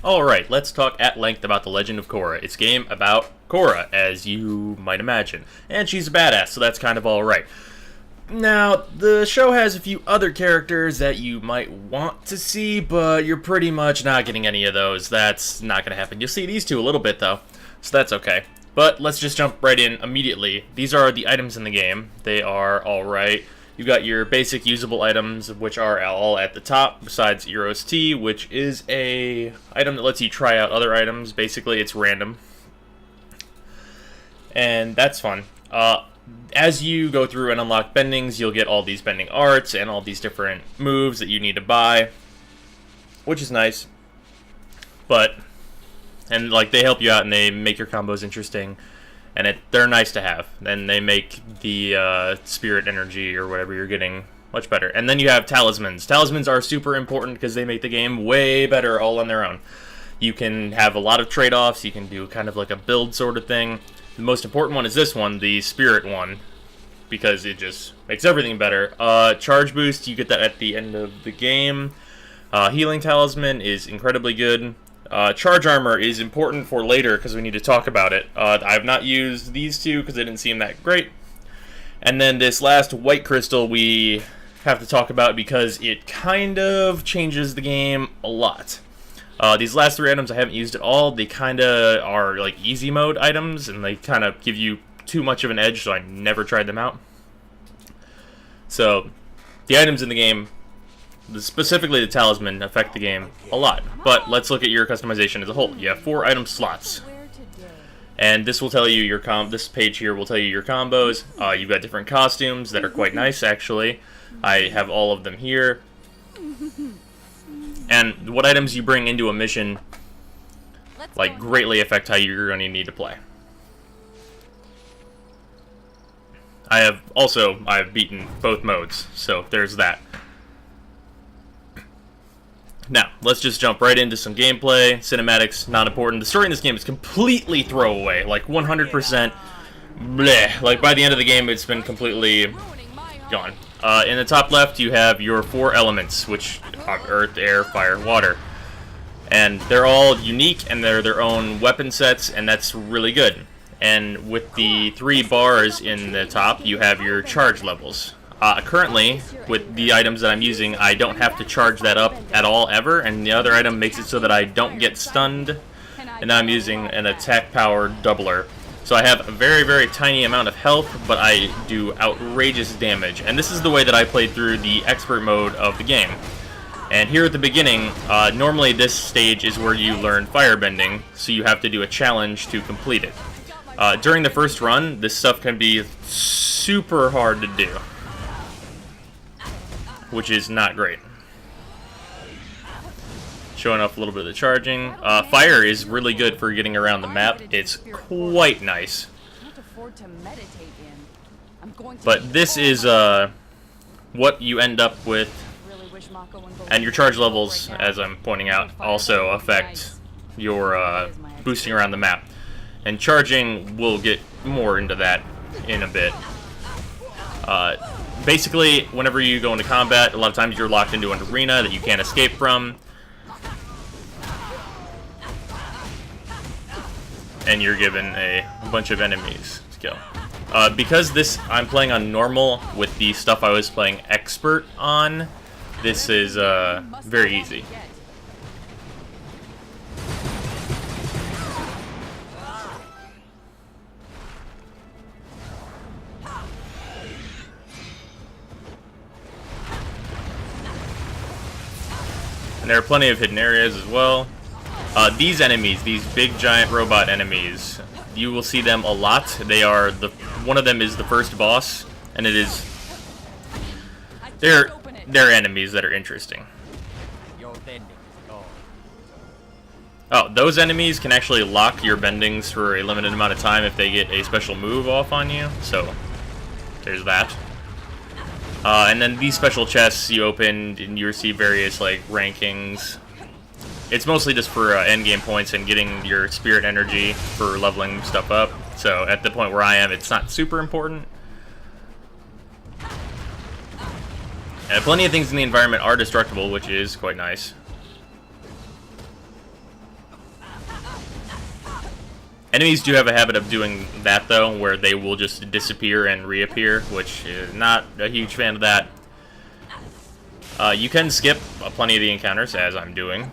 Alright, let's talk at length about The Legend of Korra. It's a game about Korra, as you might imagine. And she's a badass, so that's kind of alright. Now, the show has a few other characters that you might want to see, but you're pretty much not getting any of those. That's not going to happen. You'll see these two a little bit, though, so that's okay. But let's just jump right in immediately. These are the items in the game. They are alright. You've got your basic usable items, which are all at the top, besides Eros T, which is a item that lets you try out other items. Basically, it's random. And that's fun. As you go through and unlock bendings, you'll get all these bending arts and all these different moves that you need to buy, which is nice. And like, they help you out and they make your combos interesting, and they're nice to have. And they make the spirit energy or whatever you're getting much better. And then you have talismans. Talismans are super important because they make the game way better all on their own. You can have a lot of trade-offs. You can do kind of like a build sort of thing. The most important one is this one, the spirit one, because it just makes everything better. Charge boost, you get that at the end of the game. Healing talisman is incredibly good. Charge armor is important for later because we need to talk about it. I have not used these two because they didn't seem that great. And then this last white crystal we have to talk about because it kind of changes the game a lot. These last three items I haven't used at all. They kind of are like easy mode items, and they kind of give you too much of an edge, so I never tried them out. So, the items in the game, specifically the talisman, affect the game a lot. But let's look at your customization as a whole. You have 4 item slots. And this will tell you your this page here will tell you your combos. You've got different costumes that are quite nice, actually. I have all of them here. And what items you bring into a mission, like, greatly affect how you're going to need to play. I've beaten both modes, so there's that. Now, let's just jump right into some gameplay. Cinematics, not important. The story in this game is completely throwaway, like 100% bleh. Like, by the end of the game, it's been completely gone. In the top left, you have your 4 elements, which are earth, air, fire, water. And they're all unique, and they're their own weapon sets, and that's really good. And with the 3 bars in the top, you have your charge levels. Currently, with the items that I'm using, I don't have to charge that up at all, ever, and the other item makes it so that I don't get stunned, and now I'm using an attack power doubler. So I have a very, very tiny amount of health, but I do outrageous damage. And this is the way that I played through the expert mode of the game. And here at the beginning, normally this stage is where you learn firebending, so you have to do a challenge to complete it. During the first run, this stuff can be super hard to do, which is not great. Showing off a little bit of the charging. Fire is really good for getting around the map. It's quite nice. But this is what you end up with. And your charge levels, as I'm pointing out, also affect your boosting around the map. And charging, we'll get more into that in a bit. Basically, whenever you go into combat, a lot of times you're locked into an arena that you can't escape from. And you're given a bunch of enemies to kill. Because I'm playing on normal with the stuff I was playing expert on, this is very easy. And there are plenty of hidden areas as well. These enemies, these big giant robot enemies, you will see them a lot. They are one of them is the first boss, and they're enemies that are interesting. Oh, those enemies can actually lock your bendings for a limited amount of time if they get a special move off on you, so there's that. And then these special chests you open, and you receive various, like, rankings. It's mostly just for endgame points and getting your spirit energy for leveling stuff up. So at the point where I am, it's not super important. And plenty of things in the environment are destructible, which is quite nice. Enemies do have a habit of doing that, though, where they will just disappear and reappear, which is not a huge fan of that. You can skip plenty of the encounters, as I'm doing,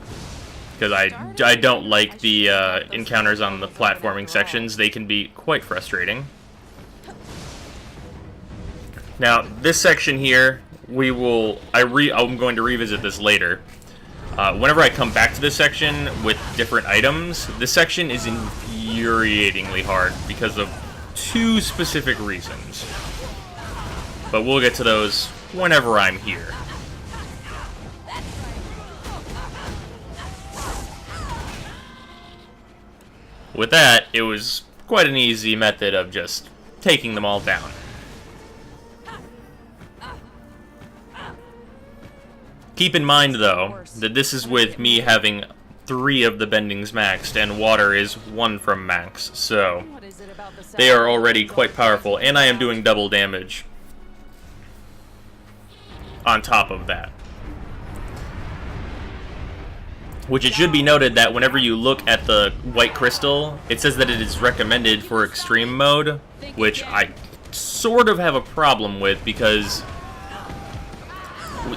because I don't like the encounters on the platforming sections. They can be quite frustrating. Now, this section here, I'm going to revisit this later. Whenever I come back to this section with different items, this section is infuriatingly hard because of two specific reasons. But we'll get to those whenever I'm here. With that, it was quite an easy method of just taking them all down. Keep in mind, though, that this is with me having 3 of the bendings maxed, and water is 1 from max, so they are already quite powerful, and I am doing double damage on top of that. Which it should be noted that whenever you look at the white crystal, it says that it is recommended for extreme mode, which I sort of have a problem with, because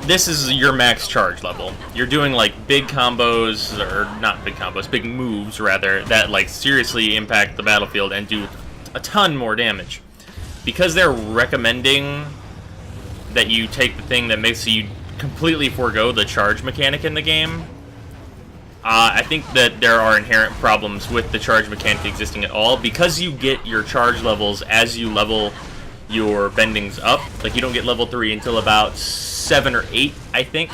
this is your max charge level. You're doing like big combos, or not big combos, big moves rather, that like seriously impact the battlefield and do a ton more damage. Because they're recommending that you take the thing that makes you completely forego the charge mechanic in the game, I think that there are inherent problems with the charge mechanic existing at all, because you get your charge levels as you level your bendings up. Like, you don't get level 3 until about 7 or 8, I think.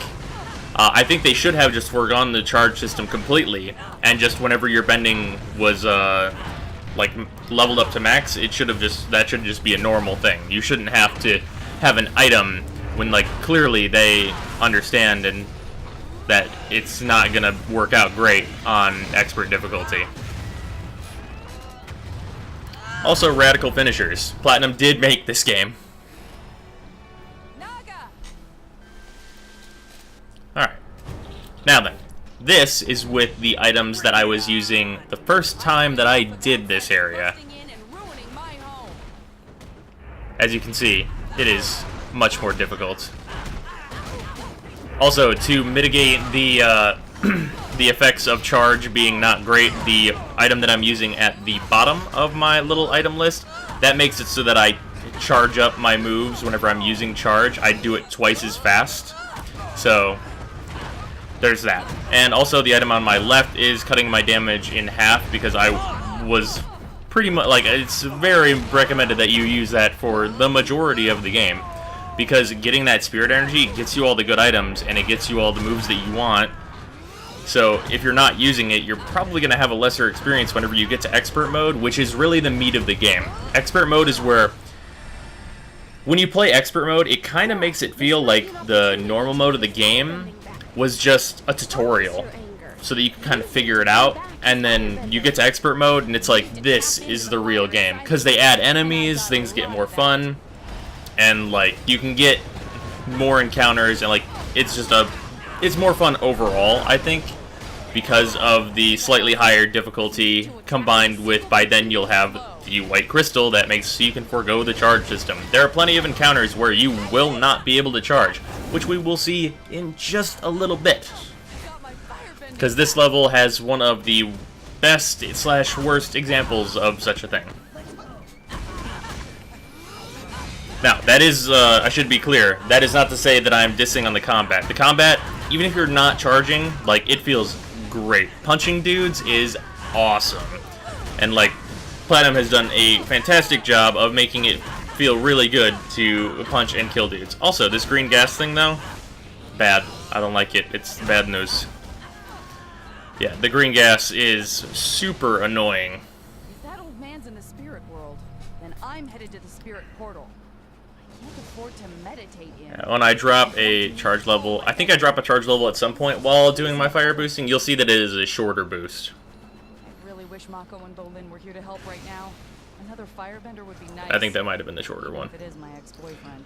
I think they should have just foregone the charge system completely, and just whenever your bending was like leveled up to max, that should just be a normal thing. You shouldn't have to have an item when like clearly they understand and that it's not gonna work out great on expert difficulty. Also, radical finishers. Platinum did make this game. Alright. Now then, this is with the items that I was using the first time that I did this area. As you can see, it is much more difficult. Also, to mitigate the the effects of charge being not great, the item that I'm using at the bottom of my little item list, that makes it so that I charge up my moves whenever I'm using charge. I do it twice as fast. So, there's that. And also, the item on my left is cutting my damage in half, because I was pretty much, like, it's very recommended that you use that for the majority of the game. Because getting that spirit energy gets you all the good items, and it gets you all the moves that you want. So if you're not using it, you're probably going to have a lesser experience whenever you get to expert mode, which is really the meat of the game. Expert mode is where, when you play expert mode, it kind of makes it feel like the normal mode of the game was just a tutorial, so that you can kind of figure it out, and then you get to expert mode, and it's like, this is the real game. Because they add enemies, things get more fun. And like, you can get more encounters, and like, it's more fun overall, I think, because of the slightly higher difficulty, combined with, by then you'll have the white crystal that makes so you can forego the charge system. There are plenty of encounters where you will not be able to charge, which we will see in just a little bit. Because this level has one of the best/worst examples of such a thing. Now, that is, I should be clear, that is not to say that I'm dissing on the combat. The combat, even if you're not charging, like, it feels great. Punching dudes is awesome. And, like, Platinum has done a fantastic job of making it feel really good to punch and kill dudes. Also, this green gas thing, though, bad. I don't like it. It's bad news. Yeah, the green gas is super annoying. If that old man's in the spirit world, then I'm headed to the spirit portal. Can't afford to meditate in. When I drop a charge level, I think I drop a charge level at some point while doing my fire boosting, you'll see that it is a shorter boost. I really wish Mako and Bolin were here to help right now. Another firebender would be nice. I think that might have been the shorter one. If it is my ex-boyfriend.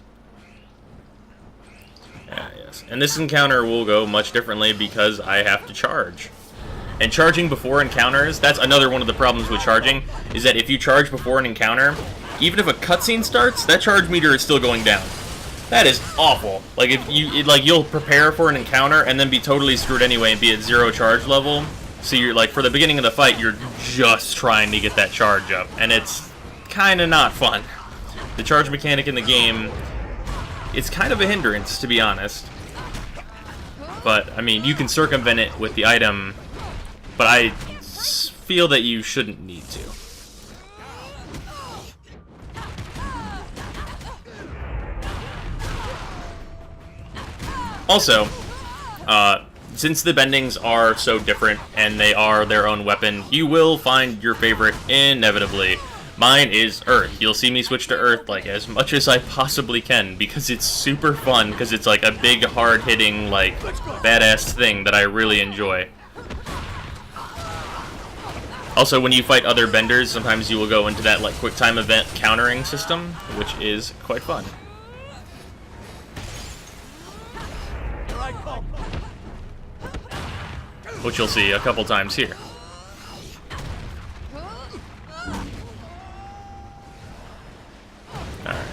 Yeah, yes. And this encounter will go much differently because I have to charge. And charging before encounters, that's another one of the problems with charging, is that if you charge before an encounter, even if a cutscene starts, that charge meter is still going down. That is awful. Like, if you'll prepare for an encounter and then be totally screwed anyway and be at 0 charge level. So you're like, for the beginning of the fight, you're just trying to get that charge up, and it's kind of not fun. The charge mechanic in the game, it's kind of a hindrance, to be honest. But, I mean, you can circumvent it with the item, but I feel that you shouldn't need to. Also, since the bendings are so different and they are their own weapon, you will find your favorite inevitably. Mine is Earth. You'll see me switch to Earth like as much as I possibly can because it's super fun, because it's like a big, hard-hitting, like, badass thing that I really enjoy. Also, when you fight other benders, sometimes you will go into that like quick time event countering system, which is quite fun. Which you'll see a couple times here. Alright.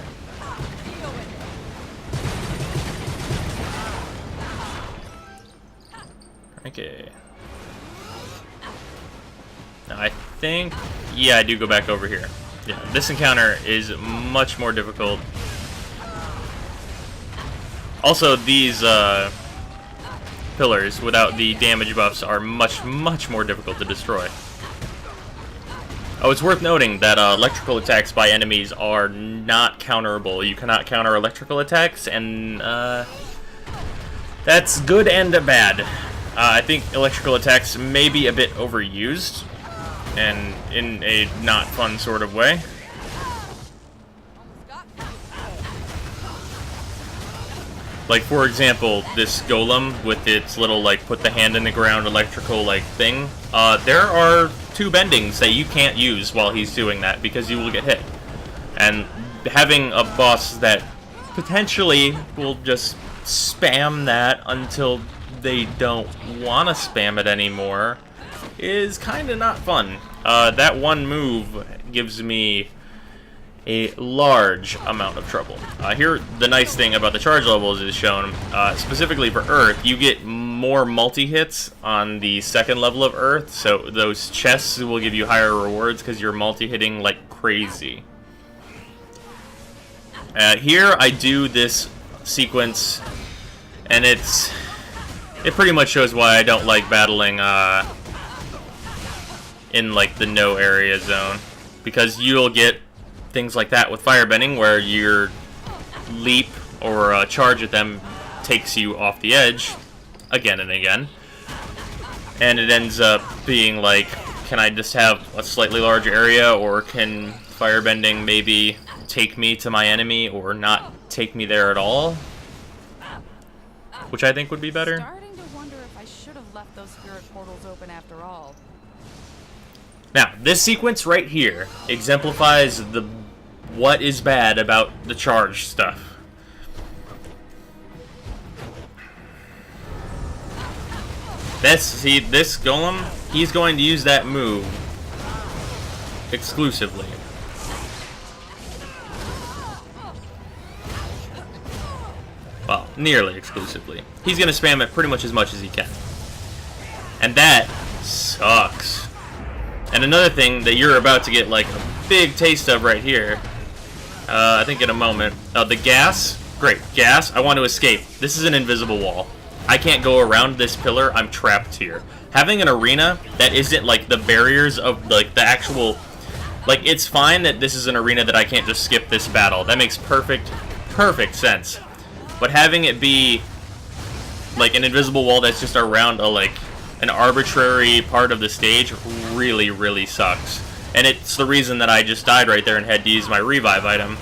Okay. Now I think... yeah, I do go back over here. Yeah, this encounter is much more difficult. Also, these, pillars without the damage buffs are much more difficult to destroy. Oh, it's worth noting that electrical attacks by enemies are not counterable. You cannot counter electrical attacks, and that's good and bad. I think electrical attacks may be a bit overused, and in a not fun sort of way. Like, for example, this golem with its little, like, put the hand in the ground electrical, like, thing. There are 2 bendings that you can't use while he's doing that because you will get hit. And having a boss that potentially will just spam that until they don't want to spam it anymore is kind of not fun. That one move gives me a large amount of trouble. Here, the nice thing about the charge levels is shown, specifically for Earth, you get more multi-hits on the 2nd level of Earth, so those chests will give you higher rewards because you're multi-hitting like crazy. Here, I do this sequence, and it pretty much shows why I don't like battling in like the no area zone, because you'll get things like that with firebending, where your leap or charge at them takes you off the edge again and again, and it ends up being like, can I just have a slightly larger area, or can firebending maybe take me to my enemy or not take me there at all, which I think would be better. Starting to wonder if I should have left those spirit portals open after all. Now, this sequence right here exemplifies what is bad about the charge stuff. This golem, he's going to use that move exclusively. Well, nearly exclusively. He's going to spam it pretty much as he can. And that sucks. And another thing that you're about to get like a big taste of right here, I think in a moment, the gas. Great, gas, I want to escape. This is an invisible wall. I can't go around this pillar, I'm trapped here. Having an arena that isn't like the barriers of like the actual, like, it's fine that this is an arena that I can't just skip this battle. That makes perfect sense. But having it be like an invisible wall that's just around an arbitrary part of the stage really sucks. And it's the reason that I just died right there and had to use my revive item,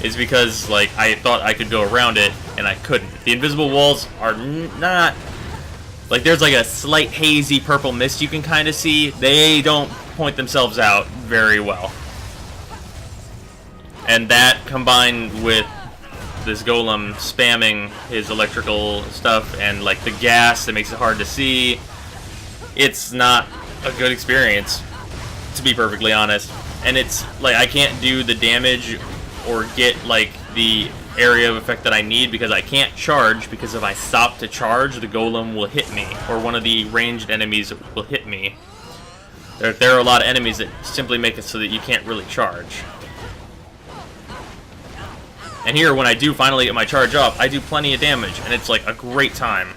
is because like I thought I could go around it and I couldn't. The invisible walls are not, like, there's like a slight hazy purple mist you can kind of see. They don't point themselves out very well. And that combined with this golem spamming his electrical stuff and like the gas that makes it hard to see, it's not a good experience, to be perfectly honest. And it's like I can't do the damage or get like the area of effect that I need because I can't charge, because if I stop to charge, the golem will hit me, or one of the ranged enemies will hit me. There are a lot of enemies that simply make it so that you can't really charge. And here, when I do finally get my charge up, I do plenty of damage, and it's like a great time.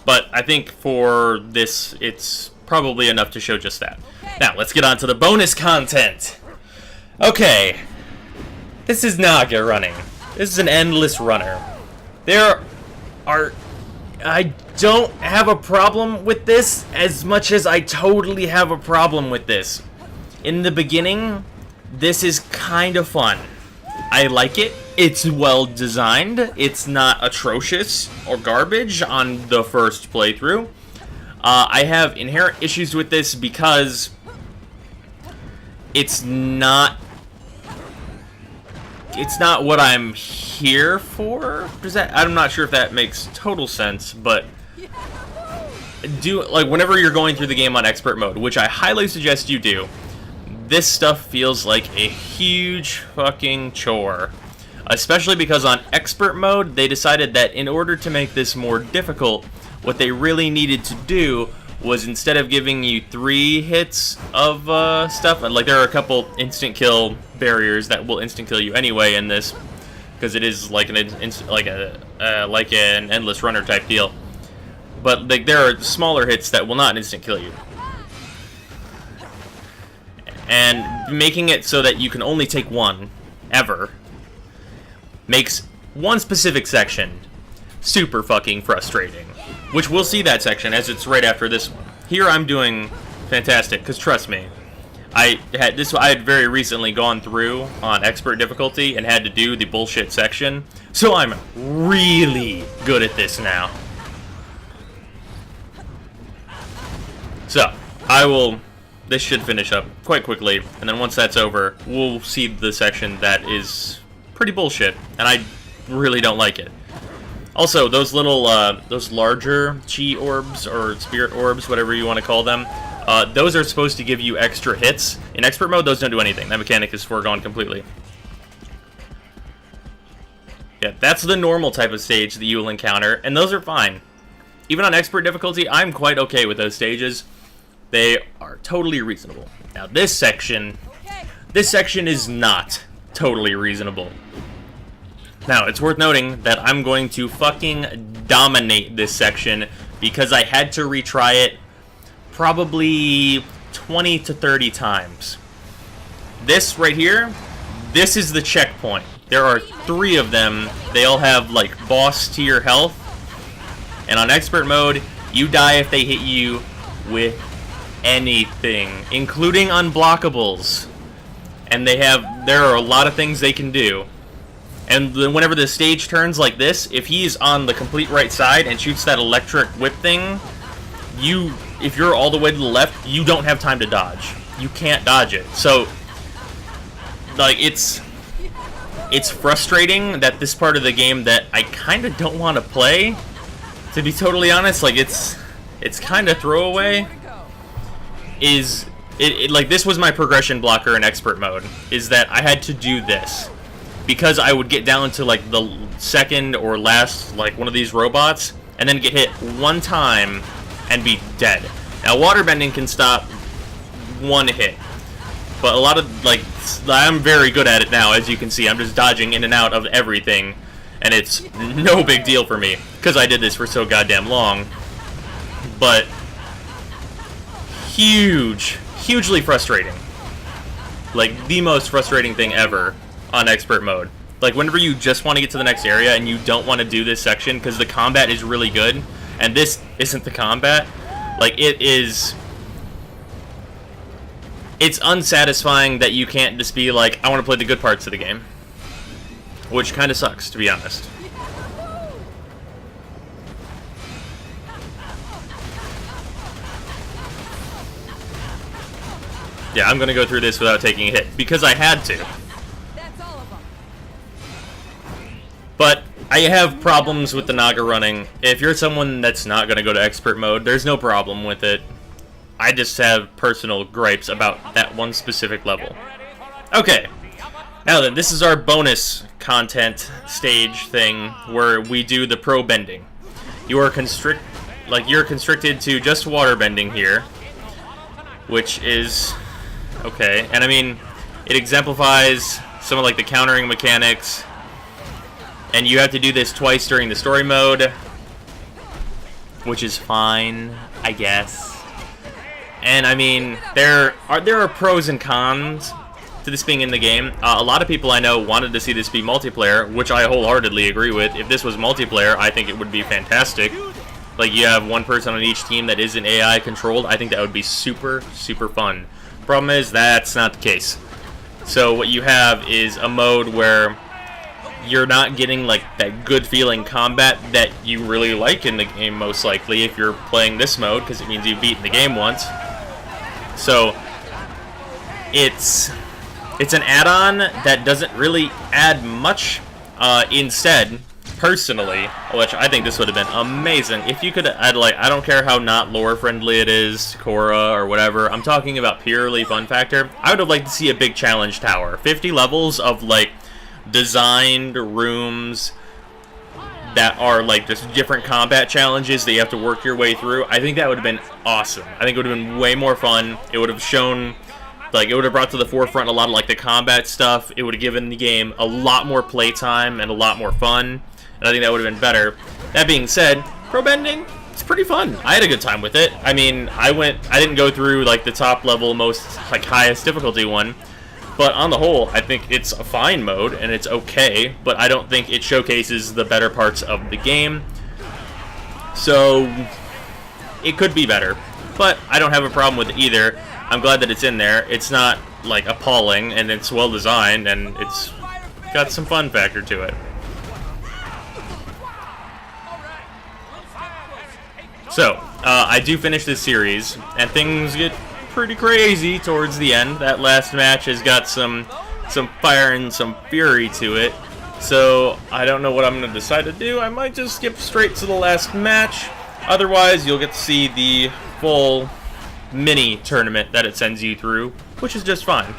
But I think for this, it's probably enough to show just that. Now, let's get on to the bonus content. Okay. This is Naga running. This is an endless runner. I don't have a problem with this as much as I totally have a problem with this. In the beginning, this is kind of fun. I like it. It's well designed. It's not atrocious or garbage on the first playthrough. I have inherent issues with this because it's not what I'm here for. I'm not sure if that makes total sense, but whenever you're going through the game on expert mode, which I highly suggest you do, this stuff feels like a huge fucking chore. Especially because on expert mode, they decided that in order to make this more difficult, what they really needed to do was, instead of giving you 3 hits of stuff, like there are a couple instant kill barriers that will instant kill you anyway in this, because it is like an endless runner type deal. But like there are smaller hits that will not instant kill you, and making it so that you can only take one ever makes one specific section super fucking frustrating. Which we'll see that section as it's right after this one. Here I'm doing fantastic, because trust me, I had very recently gone through on expert difficulty and had to do the bullshit section, so I'm really good at this now. So, this should finish up quite quickly, and then once that's over, we'll see the section that is pretty bullshit, and I really don't like it. Also, those little, those larger chi orbs, or spirit orbs, whatever you want to call them, those are supposed to give you extra hits. In expert mode, those don't do anything. That mechanic is foregone completely. Yeah, that's the normal type of stage that you will encounter, and those are fine. Even on expert difficulty, I'm quite okay with those stages. They are totally reasonable. Now, this section is not totally reasonable. Now, it's worth noting that I'm going to fucking dominate this section because I had to retry it probably 20 to 30 times. This right here, this is the checkpoint. There are 3 of them. They all have, like, boss tier health. And on expert mode, you die if they hit you with anything, including unblockables. And there are a lot of things they can do. And then whenever the stage turns like this, if he's on the complete right side and shoots that electric whip thing, if you're all the way to the left, you don't have time to dodge. You can't dodge it. So, like, it's frustrating that this part of the game that I kind of don't want to play, to be totally honest, like, it's kind of throwaway, like, this was my progression blocker in expert mode, is that I had to do this. Because I would get down to, like, the second or last, like, one of these robots, and then get hit one time and be dead. Now, waterbending can stop one hit. But a lot of, like, I'm very good at it now, as you can see. I'm just dodging in and out of everything, and it's no big deal for me, because I did this for so goddamn long. But hugely frustrating. Like, the most frustrating thing ever on expert mode. Like, whenever you just want to get to the next area and you don't want to do this section because the combat is really good, and this isn't the combat, like, it's unsatisfying that you can't just be like, I want to play the good parts of the game. Which kind of sucks, to be honest. Yeah, I'm gonna go through this without taking a hit, because I had to. That's all of them. But I have problems with the Naga running. If you're someone that's not going to go to expert mode, there's no problem with it. I just have personal gripes about that one specific level. Okay, now then, this is our bonus content stage thing where we do the pro bending. You are you're constricted to just water bending here, which is okay. And I mean, it exemplifies some of like the countering mechanics. And you have to do this twice during the story mode, which is fine, I guess. And I mean, there are pros and cons to this being in the game. A lot of people I know wanted to see this be multiplayer, which I wholeheartedly agree with. If this was multiplayer, I think it would be fantastic. Like, you have one person on each team that isn't AI controlled. I think that would be super, super fun. Problem is, that's not the case. So what you have is a mode where you're not getting like that good feeling combat that you really like in the game, most likely, if you're playing this mode, because it means you've beaten the game once. So it's an add-on that doesn't really add much. Instead, personally, which I think this would have been amazing if you could add, like, I don't care how not lore friendly it is, Korra or whatever, I'm talking about purely fun factor. I would have liked to see a big challenge tower, 50 levels of like designed rooms that are like just different combat challenges that you have to work your way through. I think that would have been awesome. I think it would have been way more fun. It would have shown, like, it would have brought to the forefront a lot of like the combat stuff. It would have given the game a lot more playtime and a lot more fun, and I think that would have been better. That being said, pro bending, it's pretty fun. I had a good time with it. I mean, I didn't go through like the top level, most like highest difficulty one. But on the whole, I think it's a fine mode, and it's okay, but I don't think it showcases the better parts of the game. So, it could be better, but I don't have a problem with it either. I'm glad that it's in there. It's not, like, appalling, and it's well designed, and it's got some fun factor to it. So, I do finish this series, and things get pretty crazy towards the end. That last match has got some fire and some fury to it. So I don't know what I'm going to decide to do. I might just skip straight to the last match. Otherwise, you'll get to see the full mini tournament that it sends you through, which is just fine.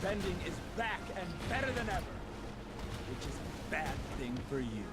Bending is back and better than ever, which is a bad thing for you.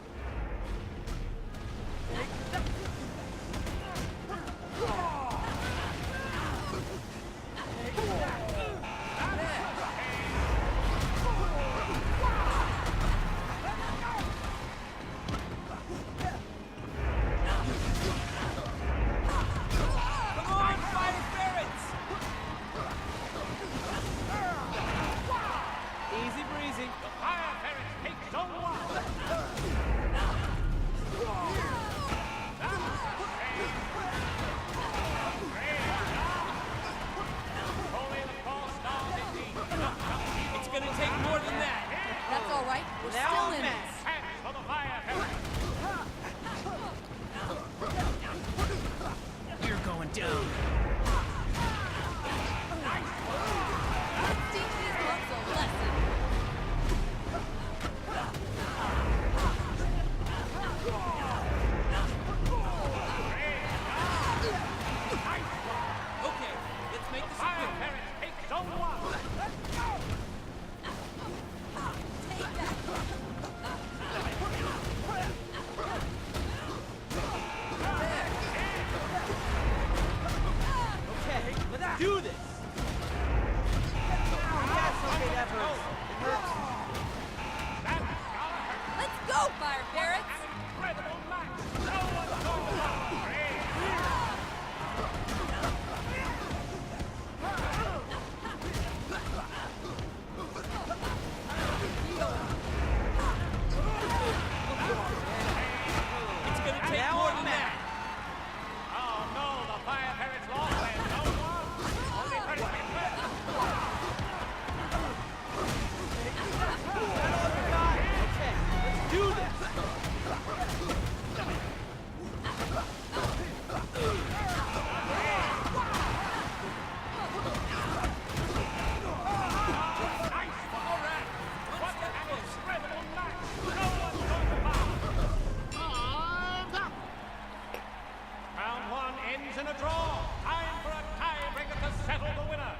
Round one ends in a draw. Time for a tiebreaker to settle the winner.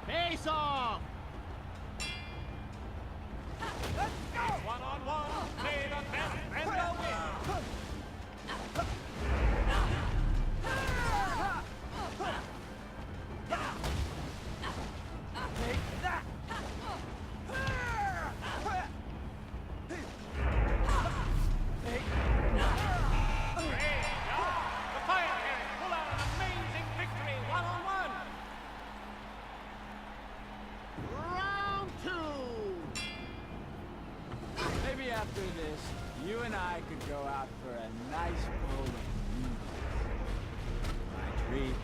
Face off! It's one-on-one. Play the best and they'll win. Take that! Great job. The Fire Parents pull out an amazing victory one-on-one. Round two! Maybe after this, you and I could go out for a nice bowl of noodles. My treat.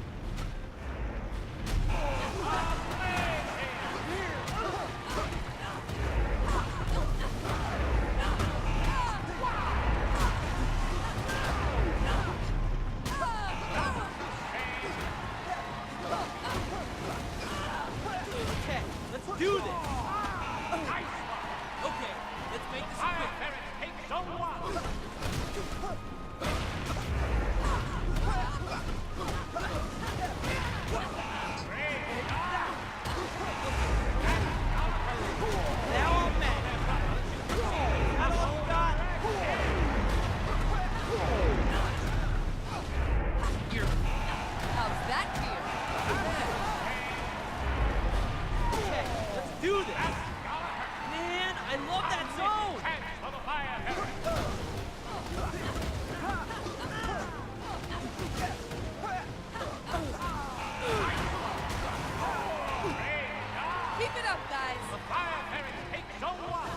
Okay, let's do this! Okay, let's make this Fire quick. Parents take zone one. Now I'm mad. I'm all done. How's that feel? Okay, let's do this! Man, I love that zone! Chance for the Fire Parents. Keep it up, guys. The Fire Parents take zone one.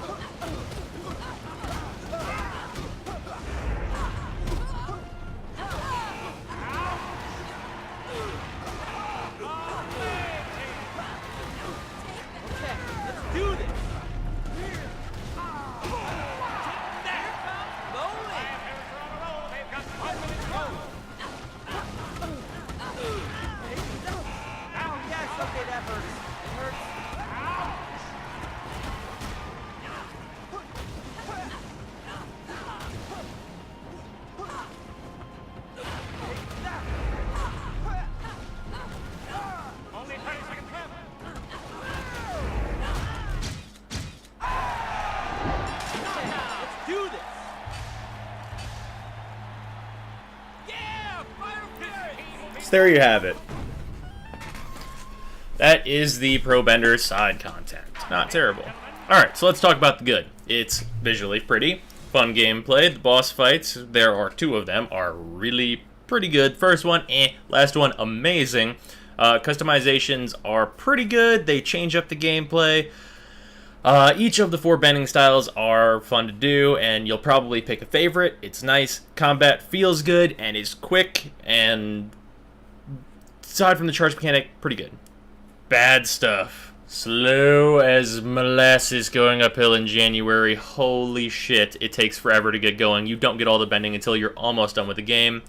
Okay, let's do this! Bowling! Fire Parents are on a roll. They've got 1 minute to go. Oh, yes, okay, that hurts. It hurts. Only 30 seconds left. Okay, let's do this! Yeah! Fire Parents! So there you have it. That is the Pro Bender side content. Not terrible. Alright, so let's talk about the good. It's visually pretty, fun gameplay. The boss fights, there are 2 of them, are really pretty good. First one, last one, amazing. Customizations are pretty good. They change up the gameplay. Each of the 4 bending styles are fun to do, and you'll probably pick a favorite. It's nice. Combat feels good and is quick, and aside from the charge mechanic, pretty good. Bad stuff. Slow as molasses going uphill in January. Holy shit, it takes forever to get going. You don't get all the bending until you're almost done with the game.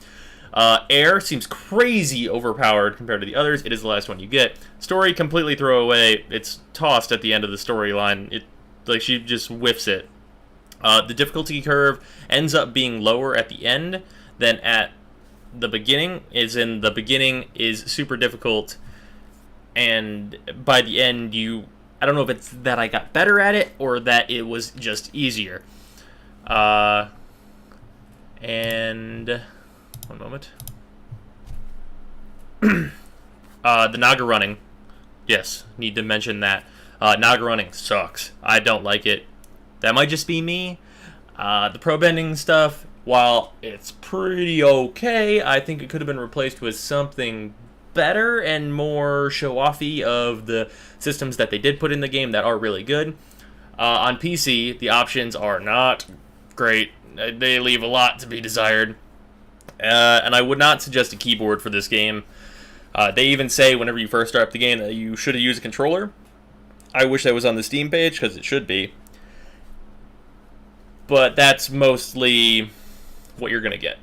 Air seems crazy overpowered compared to the others. It is the last one you get. Story, completely throw away. It's tossed at the end of the storyline. Like, she just whiffs it. The difficulty curve ends up being lower at the end than at the beginning. The beginning is super difficult, and by the end, I don't know if it's that I got better at it or that it was just easier. And one moment. The Naga running. Yes, need to mention that. Naga running sucks. I don't like it. That might just be me. The pro bending stuff, while it's pretty okay, I think it could have been replaced with something better and more show-offy of the systems that they did put in the game that are really good. On PC, the options are not great. They leave a lot to be desired. And I would not suggest a keyboard for this game. They even say whenever you first start up the game that you should use a controller. I wish that was on the Steam page, because it should be. but that's mostly what you're gonna get.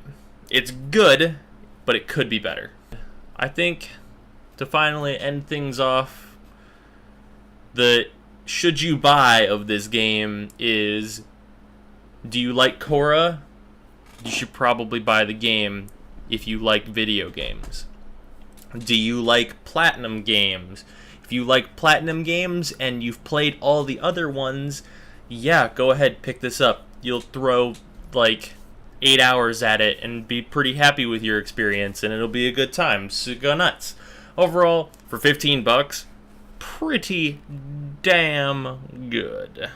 It's good, but it could be better. I think to finally end things off, the should you buy of this game is, do you like Korra? You should probably buy the game if you like video games. Do you like Platinum games? If you like Platinum games and you've played all the other ones, yeah, go ahead, pick this up. You'll throw like 8 hours at it and be pretty happy with your experience, and it'll be a good time. So go nuts. Overall, for $15, pretty damn good.